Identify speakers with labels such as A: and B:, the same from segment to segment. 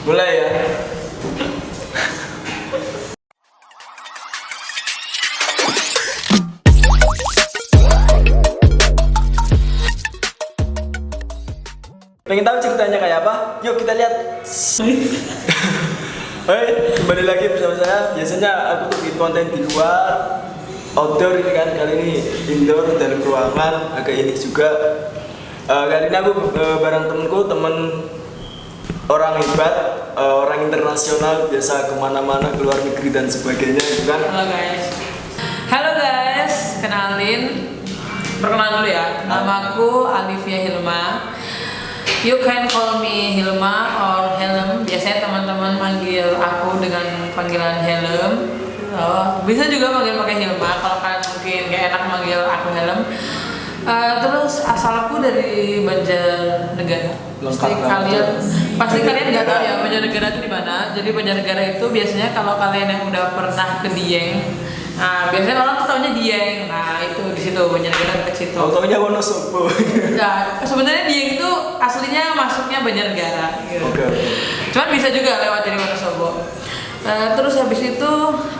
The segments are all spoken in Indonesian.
A: Mulai ya. Pengen tahu ceritanya kayak apa? Yuk kita lihat. Hai, kembali lagi bersama saya. Biasanya aku tuh bikin konten di luar, outdoor ini kan. Kali ini indoor, dalam ruangan, agak ini juga. Kali ini aku bareng temenku, temen orang hebat, orang internasional, biasa kemana-mana, ke luar negeri dan sebagainya, gitu kan?
B: Halo guys, perkenalan dulu ya. Namaku Alivia Hilma. You can call me Hilma or Helm. Biasanya teman-teman manggil aku dengan panggilan Helm. Bisa juga manggil pakai Hilma kalau kalian mungkin gak enak manggil aku Helm. Terus asal aku dari Banjarnegara. Pasti kalian nggak tahu ya Banjarnegara itu di mana. Jadi Banjarnegara itu biasanya kalau kalian yang udah pernah ke Dieng, nah biasanya orang tuh taunya Dieng. Nah itu di situ Banjarnegara ke situ.
A: Oh, taunya Wonosobo.
B: Nah sebenarnya Dieng itu aslinya masuknya Banjarnegara. Gitu.
A: Okay.
B: Cuman bisa juga lewat dari Wonosobo. Terus habis itu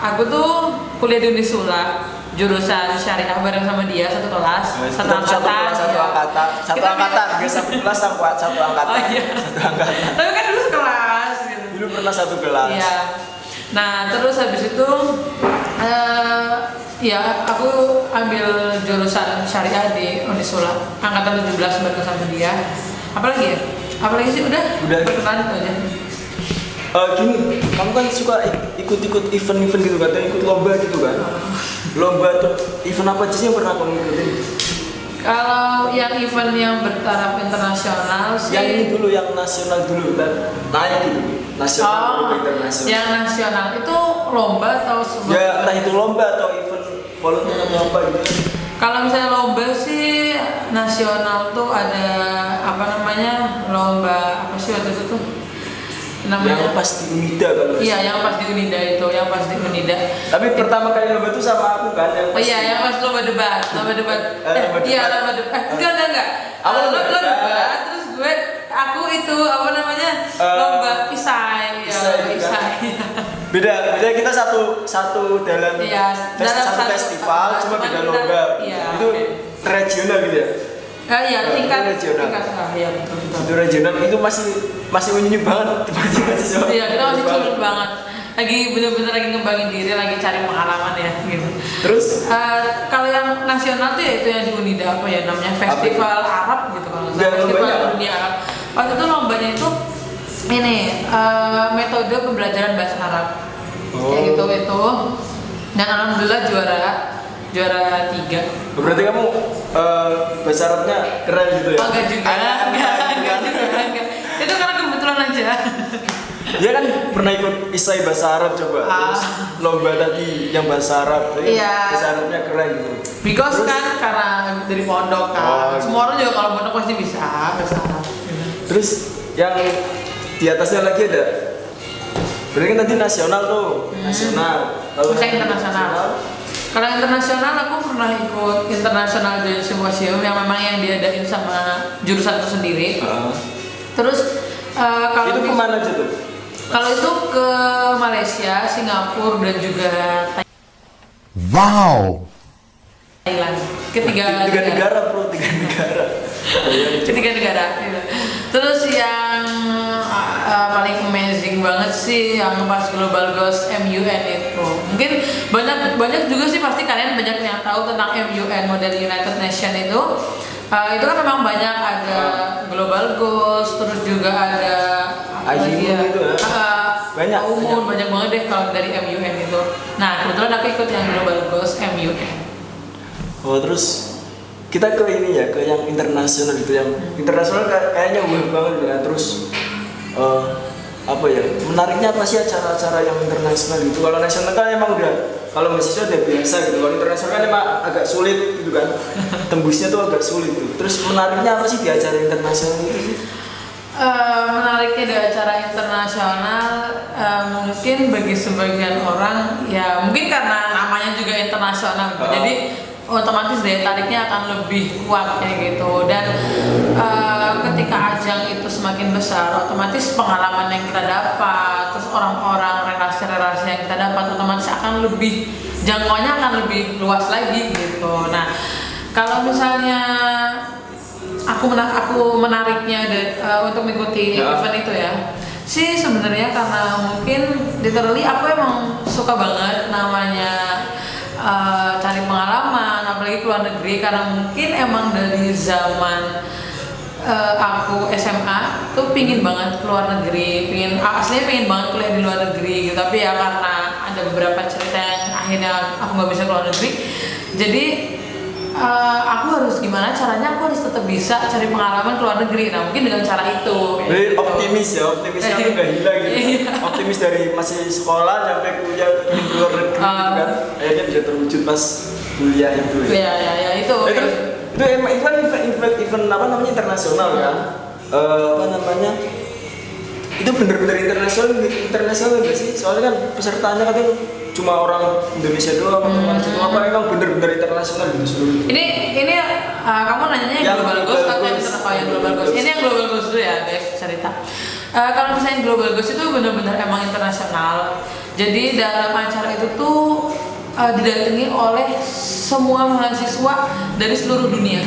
B: aku tuh kuliah di Unisula, jurusan syariah bareng sama dia, satu kelas, satu angkatan.
A: Satu angkatan, gak satu kelas satu angkatan.
B: Oh iya.
A: Satu angkatan.
B: Tapi kan dulu sekelas gitu.
A: Dulu pernah satu kelas.
B: Iya. Nah, terus habis itu ya aku ambil jurusan syariah di Unisula, angkatan 17 bareng sama dia. Apalagi ya? Apalagi sih udah perkenalan itu aja.
A: Gini, kamu kan suka ikut-ikut event-event gitu, katanya ikut lomba gitu kan? Lomba tuh event apa aja sih yang pernah kamu ikutin?
B: Kalau yang event yang bertaraf internasional sih.
A: Yang ini dulu, yang nasional dulu kan? Naik dulu, nasional dulu, internasional.
B: Yang nasional itu lomba atau sebuah?
A: Ya entah itu lomba atau event volunteer atau apa gitu.
B: Kalau misalnya lomba sih nasional tuh ada apa namanya, lomba apa sih waktu itu tuh? Namanya
A: yang pas di Unida kalau
B: iya, yang pas di Unida itu, yang pas di Unida.
A: Tapi pertama kali lomba itu sama aku kan yang
B: pas yang pas lomba debat. Iya, lomba debat. Enggak. Lo debat, terus aku itu apa namanya? Lomba isai.
A: Beda kita satu dalam satu festival, cuma beda lomba.
B: Iya,
A: itu regional gitu ya.
B: Iya, tingkat
A: regional.
B: Iya, betul.
A: Itu regional itu masih unyu banget, masih
B: iya, kita masih culun banget. Bener-bener lagi ngembangin diri, lagi cari pengalaman ya gitu.
A: Terus
B: kalau yang nasional tuh ya itu yang di Unida apa ya namanya, Festival Arab gitu kalau nggak salah, Festival Dunia Arab. Waktu itu lombanya itu ini metode pembelajaran bahasa Arab. Kayak gitu itu. Dan alhamdulillah juara 3.
A: Berarti kamu bahasa Arabnya keren gitu ya?
B: Enggak juga. Itu karena kebetulan aja.
A: Dia kan pernah ikut isai bahasa Arab coba. Terus lomba tadi yang bahasa Arab.
B: Iya.
A: Bahasa Arabnya keren gitu.
B: Because kan karena dari pondok kan. Semua orang juga kalau pondok pasti bisa bahasa Arab.
A: Terus yang di atasnya lagi ada. Berarti kan tadi nasional tuh. Nasional.
B: Bisa internasional. Kalau internasional aku pernah ikut International Dance Symposium yang memang yang diadain sama jurusan itu sendiri. Terus kalau
A: itu kemana aja tuh?
B: Kalau itu ke Malaysia, Singapura dan juga Thailand. Ketiga
A: negara.
B: Ketiga negara. Terus yang paling amazing banget sih yang pas Global Goals MUN itu. Mungkin banyak juga sih, pasti kalian banyak yang tahu tentang MUN, model United Nations itu. Itu kan memang banyak, ada Global Goals, terus juga ada
A: banyak
B: banget deh kalau dari MUN itu. Nah kebetulan aku ikut yang Global Goals MUN.
A: Oh, terus kita ke ini ya, ke yang internasional gitu. Yang internasional kayaknya wah banget kan. Terus apa ya, menariknya apa sih acara-acara yang internasional gitu? Kalau nasional kan emang kalau mahasiswa udah biasa gitu. Kalau internasional kan emang agak sulit gitu kan. Tembusnya tuh agak sulit tuh. Terus menariknya apa sih di acara internasional itu sih?
B: Menariknya di acara internasional mungkin bagi sebagian orang ya mungkin karena namanya juga internasional gitu. Jadi otomatis daya tariknya akan lebih kuat kayak gitu. Dan ketika ajang itu semakin besar, otomatis pengalaman yang kita dapat, terus orang-orang, relasi-relasi yang kita dapat otomatis akan lebih, jangkauannya akan lebih luas lagi gitu. Nah, kalau misalnya aku menariknya untuk mengikuti event itu ya sih sebenarnya karena mungkin literally aku emang suka banget namanya cari pengalaman, apalagi keluar negeri, karena mungkin emang dari zaman aku SMA tuh pingin banget keluar negeri, aslinya pingin banget kuliah di luar negeri gitu. Tapi ya karena ada beberapa cerita yang akhirnya aku nggak bisa keluar negeri, jadi aku harus gimana caranya aku harus tetap bisa cari pengalaman keluar negeri. Nah mungkin dengan cara itu
A: Jadi optimisnya tuh gak hilang gitu. Optimis dari masih sekolah sampai kuliah di luar negeri gitu kan. Akhirnya bisa terwujud pas kuliah itu.
B: Ya itu.
A: Itu emang itu kan event apa namanya internasional kan. Apa namanya? Itu bener-bener internasional nggak sih? Soalnya kan pesertanya katanya cuma orang Indonesia doang atau apa emang bener-bener internasional gitu seluruh.
B: Ini kamu nanyanya yang global goals atau yang global goals? Ini yang global goals dulu ya guys, cerita. Kalau misalnya global goals itu benar-benar emang internasional. Jadi dalam acara itu tuh didatangi oleh semua mahasiswa dari seluruh dunia,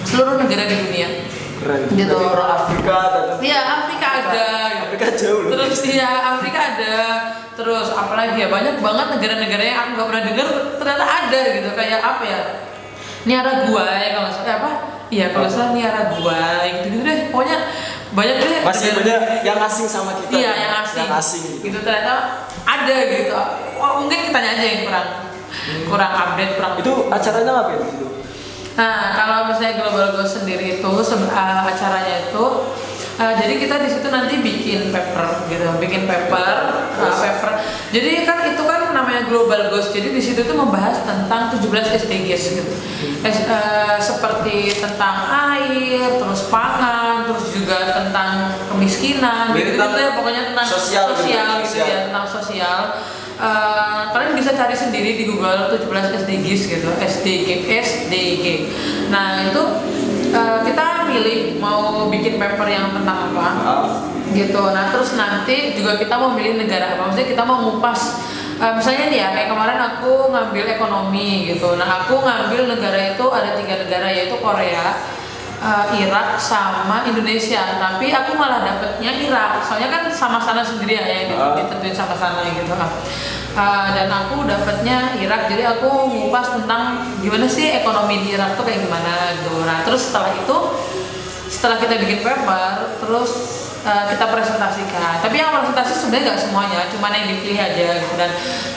B: seluruh negara di dunia.
A: Keren.
B: Gitu.
A: Orang Afrika datang.
B: Iya, Afrika ada.
A: Afrika jauh loh.
B: Terus iya, Afrika ada. Terus apalagi ya, banyak banget negara-negara yang aku nggak pernah dengar ternyata ada gitu. Kayak apa ya? Niaraguay kalau nggak salah apa? Iya, kalau nggak salah Niaraguay gitu deh. Pokoknya banyak deh.
A: Masih banyak yang asing sama kita.
B: Iya, yang asing. Gitu ternyata ada gitu. Oh, mungkin kitanya aja yang kurang update, kurang.
A: Itu acaranya ngapain di situ?
B: Nah, kalau misalnya Global Goals sendiri itu acaranya itu jadi kita di situ nanti bikin paper gitu, paper. Jadi kan itu kan namanya Global Goals. Jadi di situ tuh membahas tentang 17 SDGs gitu. Seperti tentang air, terus pangan, terus juga tentang kemiskinan, gitu ya, pokoknya tentang sosial gitu ya, tentang sosial. Kalian bisa cari sendiri di Google 17 SDGs gitu, SDG. Nah itu kita milih mau bikin paper yang tentang apa gitu. Nah terus nanti juga kita mau milih negara apa, maksudnya kita mau ngupas misalnya nih ya kayak kemarin aku ngambil ekonomi gitu. Nah aku ngambil negara itu ada 3 negara yaitu Korea, Irak sama Indonesia, tapi aku malah dapetnya Irak, soalnya kan sama sana sendiri ya yang ditentuin sama sana gitu. Dan aku dapetnya Irak, jadi aku ngupas tentang gimana sih ekonomi di Irak tuh kayak gimana gitu. Nah terus setelah kita bikin paper, terus kita presentasikan. Tapi yang presentasi sebenarnya nggak semuanya, cuma yang dipilih aja gitu. Dan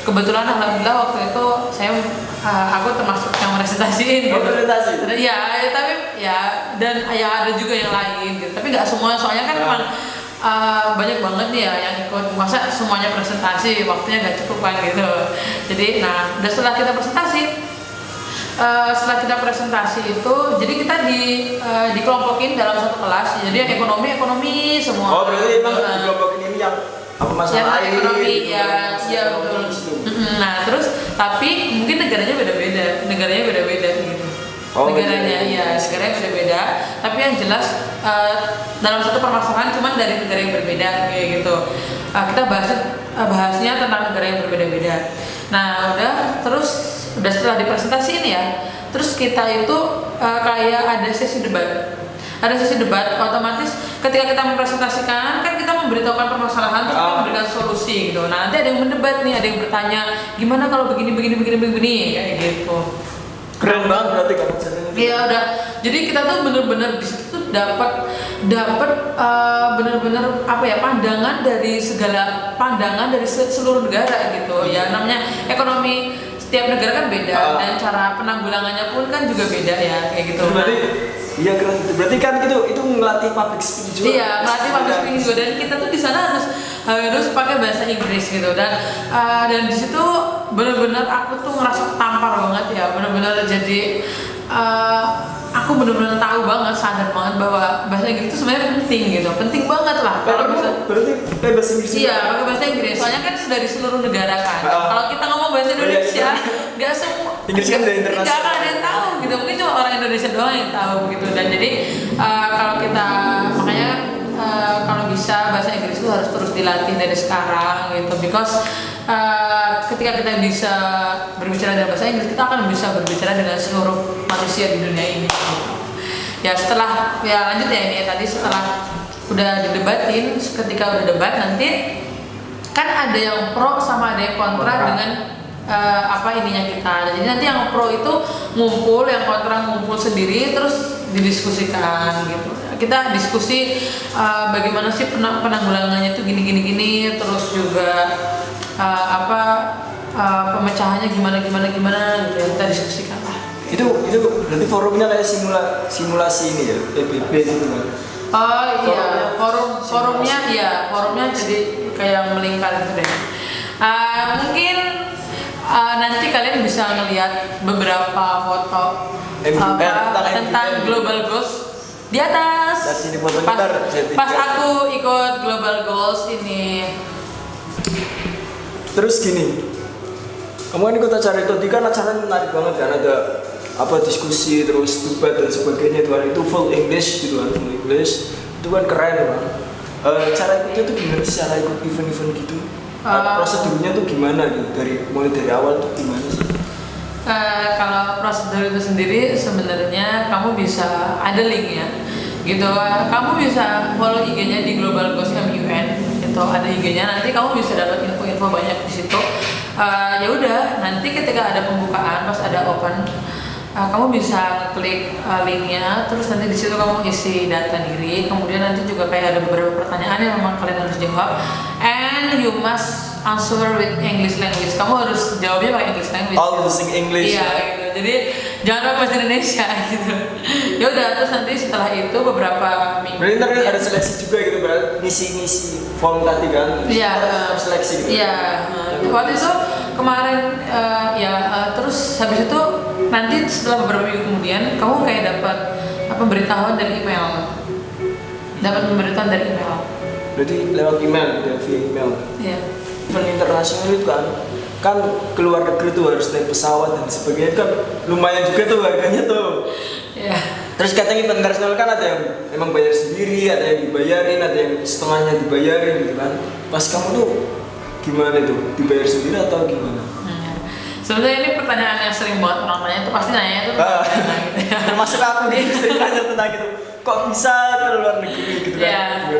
B: kebetulan alhamdulillah waktu itu aku termasuk yang presentasiin gitu. Ya, tapi ya dan ya ada juga yang lain gitu. Tapi nggak semua, soalnya kan memang banyak banget nih ya yang ikut, masa semuanya presentasi, waktunya nggak cukup kan gitu. Jadi udah setelah kita presentasi itu, jadi kita dikelompokin dalam satu kelas. Jadi yang ekonomi semua.
A: Oh berarti emang dikelompokin ini yang apa masalah air
B: ekonomi ya betul. Nah terus tapi mungkin negaranya beda-beda gitu. Negaranya beda-beda, tapi yang jelas dalam satu permasalahan cuman dari negara yang berbeda kayak gitu. Kita bahasnya tentang negara yang berbeda-beda. Nah udah setelah dipresentasiin ya, terus kita itu kayak ada sesi debat. Otomatis ketika kita mempresentasikan kan kita memberitahukan permasalahan, terus kita memberikan solusi gitu. Nah nanti ada yang mendebat nih, ada yang bertanya gimana kalau begini kayak gitu.
A: Keren banget berarti kan acaranya.
B: Iya udah. Jadi kita tuh bener-bener di situ tuh dapat bener-bener apa ya, pandangan dari seluruh negara gitu. Ya namanya ekonomi setiap negara kan beda dan cara penanggulangannya pun kan juga beda ya kayak gitu.
A: Berarti iya keren gitu. Berarti kan itu ngelatih public speaking juga.
B: Iya, ngelatih public speaking juga, dan kita tuh di sana harus pakai bahasa Inggris gitu. Dan di situ benar-benar aku tuh ngerasa tampar banget ya, benar-benar jadi aku benar-benar tahu banget, sadar banget bahwa bahasa Inggris itu sebenarnya penting banget lah.
A: Berarti bahasa Inggris.
B: Iya, pakai bahasa Inggris. Soalnya kan dari seluruh negara kan. Kalau kita ngomong bahasa bahasa Indonesia nggak semua
A: Inggris kan udah internasional.
B: nggak akan ada yang tahu gitu, mungkin cuma orang Indonesia doang yang tahu begitu. Dan jadi kalau kita makanya kalau bisa bahasa Inggris itu harus terus dilatih dari sekarang gitu, because ketika kita bisa berbicara dengan bahasa Inggris, kita akan bisa berbicara dengan seluruh manusia di dunia ini gitu. Ya setelah lanjut ya ini ya, tadi setelah udah didebatin, ketika udah debat nanti kan ada yang pro sama ada yang kontra dengan ininya kita. Jadi nanti yang pro itu ngumpul, yang kontra ngumpul sendiri terus didiskusikan gitu. Kita diskusi bagaimana sih penanggulangannya itu gini, terus juga pemecahannya gimana gitu ya, kita diskusikan lah.
A: Itu berarti forumnya kayak simulasi ini ya, PBB gitu kan.
B: Oh iya, forumnya jadi kayak melingkar gitu deh. Mungkin nanti kalian bisa ngelihat beberapa foto tentang Global Goals di atas.
A: Dan sini fotonya
B: Pas aku ikut Global Goals ini.
A: Terus gini, kamu kan ikut acara itu, tadi kan acaranya menarik banget kan, ada diskusi terus debat dan sebagainya itu kan, itu full English gitu kan, full English itu kan keren kan. Cara ikutnya tuh gimana sih, cara ikut event-event gitu? Prosedurnya tuh gimana gitu, mulai dari awal tuh gimana sih?
B: Kalau prosedur itu sendiri sebenarnya kamu bisa ada linknya gitu, kamu bisa follow IG-nya di Global Goals MUN itu, ada IG-nya, nanti kamu bisa dapat info-info banyak di situ. Ya udah, nanti ketika ada pembukaan pas ada open, kamu bisa klik linknya, terus nanti di situ kamu isi data diri, kemudian nanti juga kayak ada beberapa pertanyaan yang memang kalian harus jawab, and you must answer with English language. Kamu harus jawabnya pakai English language.
A: All using English.
B: Iya gitu. Jadi jangan pakai bahasa Indonesia gitu. Ya udah, terus nanti setelah itu beberapa minggu.
A: Berarti ntar ada seleksi juga gitu, berarti ngisi form tadi kan?
B: Iya.
A: Seleksi gitu.
B: Iya. Waktu itu kemarin terus habis itu nanti setelah beberapa minggu kemudian kamu kayak dapat pemberitahuan dari email.
A: Berarti lewat email, via email.
B: Iya.
A: Event internasional itu kan keluar negeri tuh harus naik pesawat dan sebagainya, kan lumayan juga tuh harganya tuh.
B: Iya.
A: Terus katanya event internasional kan ada yang emang bayar sendiri, ada yang dibayarin, ada yang setengahnya dibayarin gitu kan. Pas kamu tuh gimana tuh, dibayar sendiri atau gimana?
B: Sebenarnya ini pertanyaan yang sering banget orang tanya, itu pasti nanya itu
A: termasuk aku nih sering nanya tentang gitu, kok bisa ke luar negeri gitu kan?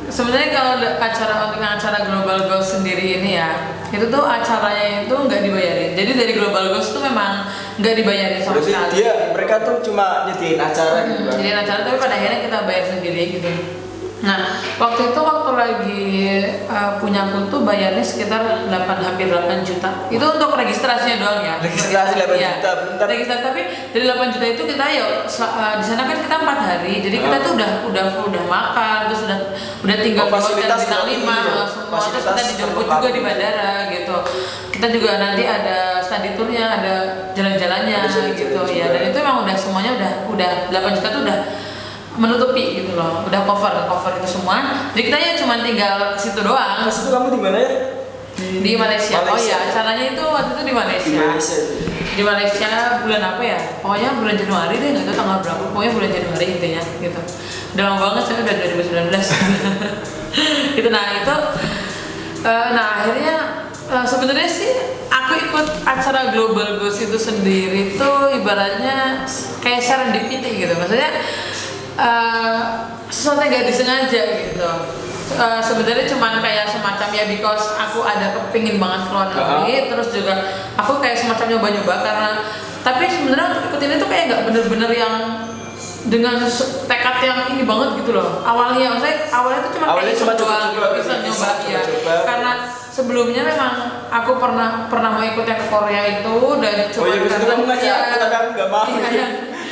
B: Sebenarnya kalau acara Global Goals sendiri ini ya, itu tuh acaranya itu nggak dibayarin. Jadi dari Global Goals tuh memang nggak dibayarin sama sekali.
A: Mereka tuh cuma nyediain acara gitu kan?
B: Nyediain acara, tapi pada akhirnya kita bayar sendiri gitu. Nah, waktu lagi punya aku tuh bayarnya sekitar hampir 8 juta. Itu untuk registrasinya doang ya.
A: Registrasi 8 juta, bentar.
B: Registrasi, tapi dari 8 juta itu kita di sana kan kita 4 hari. Jadi kita tuh udah makan, terus udah tinggal di hotel bintang 5 semua, terus kita dijemput juga di bandara gitu. Kita juga nanti ada study tournya, ada jalan-jalannya gitu ya. Dan itu emang semuanya udah 8 juta tuh udah menutupi gitu loh, udah cover itu semua. Jadi kita ya cuma tinggal ke situ doang.
A: Pas itu kamu di mana ya?
B: Di Malaysia. Oh iya, acaranya itu waktu itu di Malaysia. Di Malaysia bulan apa ya? Pokoknya bulan Januari deh, nggak tahu tanggal berapa. Pokoknya bulan Januari intinya gitu. Udah lama banget, saya udah 2019. Itu akhirnya sebenarnya sih aku ikut acara Global Goals itu sendiri tuh ibaratnya kayak serendipity gitu. Maksudnya sesuatu yang gak disengaja gitu. Sebenarnya cuma kayak semacam ya, because aku ada kepingin banget keluar negeri, terus juga aku kayak semacam nyoba-nyoba tapi sebenarnya ikut ini tuh kayak nggak bener-bener yang dengan tekad yang ini banget gitu loh. Awalnya tuh cuma bisa nyoba ya. Karena sebelumnya memang aku pernah mau ikut yang ke Korea itu dan cuma
A: nggak mau.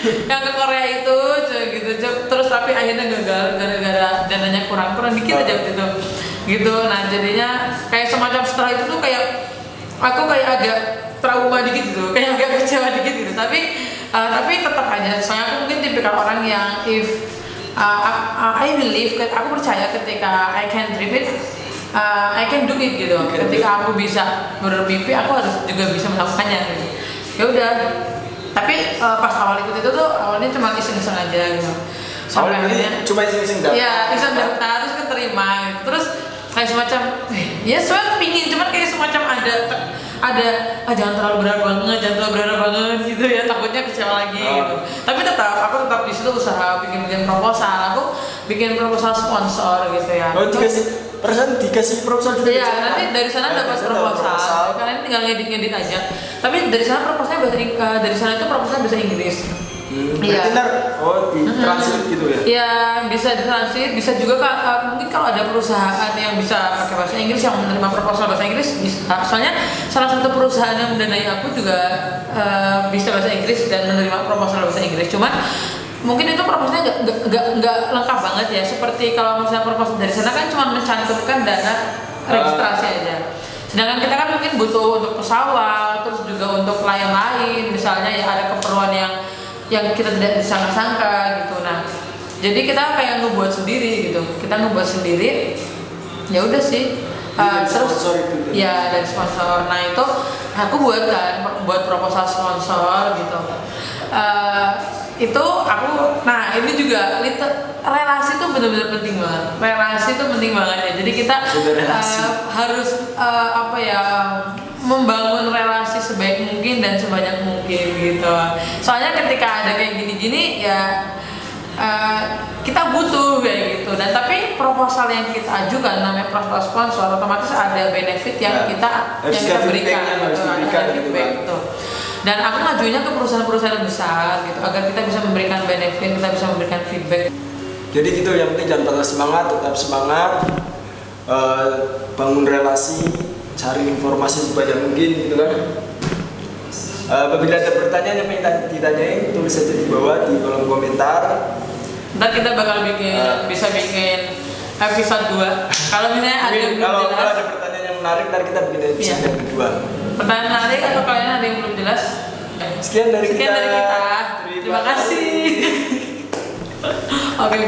B: Yang ke Korea itu gitu, terus tapi akhirnya gagal gara-gara dananya kurang dikit aja gitu. Nah jadinya kayak semacam setelah itu tuh kayak aku kayak agak trauma dikit gitu, kayak agak kecewa dikit gitu. Tapi tetap aja, soalnya aku mungkin tipikal orang yang I believe, aku percaya ketika I can dream it, I can do it gitu. Ketika aku bisa bermimpi, aku harus juga bisa melakukannya gitu. Ya udah. Tapi pas awal ikut itu tuh awalnya cuma iseng-iseng aja gitu. Sampai akhirnya
A: cuma iseng-iseng daftar.
B: Iya, iseng daftar terus keterima gitu. Terus kayak semacam ya sebenarnya pingin, cuman kayak semacam ada jangan terlalu berharap banget gitu ya, takutnya kecewa lagi gitu. Tapi aku tetap di situ usaha bikin proposal. Aku bikin proposal sponsor gitu ya.
A: Oh, dikasih proposal juga.
B: Iya, nanti dari sana dapat proposal. Kalian tinggal ngedit aja. Tapi dari sana proposalnya dari sana itu proposalnya bahasa Inggris.
A: Berarti ntar ditranslate gitu ya?
B: Iya, bisa ditranslate, bisa juga mungkin kalau ada perusahaan yang bisa pakai bahasa Inggris yang menerima proposal bahasa Inggris bisa. Soalnya salah satu perusahaan yang mendanai aku juga bisa bahasa Inggris dan menerima proposal bahasa Inggris. Cuman mungkin itu proposalnya nggak lengkap banget ya. Seperti kalau misalnya proposal dari sana kan cuma mencantumkan dana registrasi aja. Sedangkan kita kan mungkin butuh untuk pesawat, terus juga untuk lain-lain. Misalnya ya ada keperluan yang kita tidak disangka-sangka gitu. Nah, jadi kita kayak ngebuat sendiri gitu. Kita ngebuat sendiri. Ya udah sih. Terus ya dari sponsor. Nah itu aku buat proposal sponsor gitu. Itu aku. Nah ini juga relasi tuh benar-benar penting banget. Relasi tuh penting banget ya. Jadi kita harus membangun relasi sebaik mungkin dan sebanyak mungkin gitu. Soalnya ketika ada kayak gini-gini ya kita butuh kayak gitu. Dan tapi proposal yang kita ajukan namanya proposal sponsor, otomatis ada benefit yang kita berikan gitu. Dan aku ngajuinnya ke perusahaan-perusahaan besar gitu agar kita bisa memberikan benefit, kita bisa memberikan feedback.
A: Jadi gitu, yang penting jangan patah semangat, tetap semangat, bangun relasi, cari informasi sebanyak mungkin gitu kan. Apabila ada pertanyaan yang ingin ditanyain, tulis saja di bawah di kolom komentar.
B: Ntar kita bakal bisa bikin episode 2. Kalau misalnya ada yang belum jelas,
A: kalau ada pertanyaan yang menarik, ntar kita bikin episode yang kedua.
B: Pertanyaan menarik atau kalian ada yang belum jelas?
A: Sekian dari kita.
B: Terima kasih. Oke.